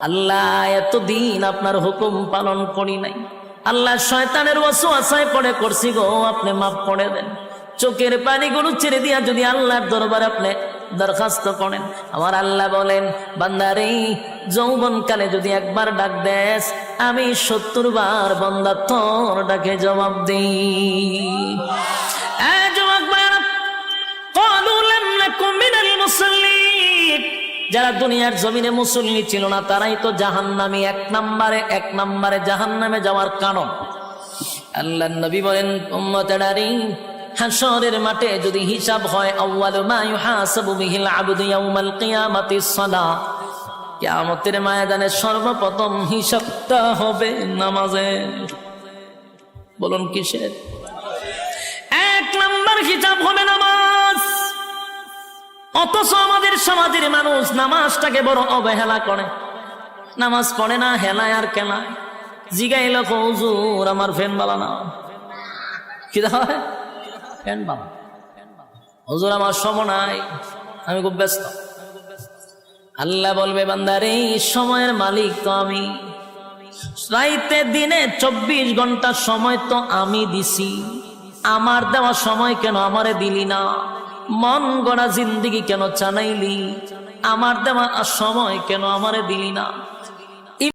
আল্লাহ এতদিন আপনার হুকুম পালন করি নাই, আল্লাহ শয়তানের ওয়াসওয়াসায় পড়ে করছি গো, আপনি মাফ করে দেন। চোখের পানিগুলো ছেড়ে দিয়া যদি আল্লাহর দরবারে আপনি দরখাস্ত করেন, আমার আল্লাহ বলেন বান্দারে যৌবনকালে যদি একবার ডাক দেস, আমি ৭০ বার বান্দা তোর ডাকে জবাব দিই। যারা দুনিয়ার জমিনে মুসল্লি ছিল না তারাই তো জাহান্নামী, এক নম্বরে জাহান্নামে যাওয়ার কারণ। আল্লাহর নবী বলেন উম্মতেরানি, হাশরের মাঠে যদি হিসাব হয়, আউয়ালু মা ইউহাসাবু বিহিল আবদু ইয়াউমাল কিয়ামাতিস সালাহ, কিয়ামতের ময়দানে সর্বপ্রথম হিসাবটা হবে নামাজের। বলুন কিসের? ১ নম্বর হিসাব হবে নামাজ। অথচ আমাদের সমাজের মানুষ নামাজটাকে বড় অবহেলা করে, নামাজ পড়ে না, হেলায় আর কেলায়। জিগাইল হুজুর আমার ফ্যান বালা না, কি হয় ফ্যান বালা, হুজুর আমার সময় নাই, আমি খুব ব্যস্ত। আল্লাহ বলবে বান্দারে সময়ের মালিক তো আমি, রাইতে দিনে ২৪ ঘন্টা সময় তো আমি দিছি, আমার দেওয়া সময় কেন আমারে দিলি না? মন গড়া জিন্দিগি কেন চানাইলি? আমার দেওয়া সময় কেন আমারে দিলি না?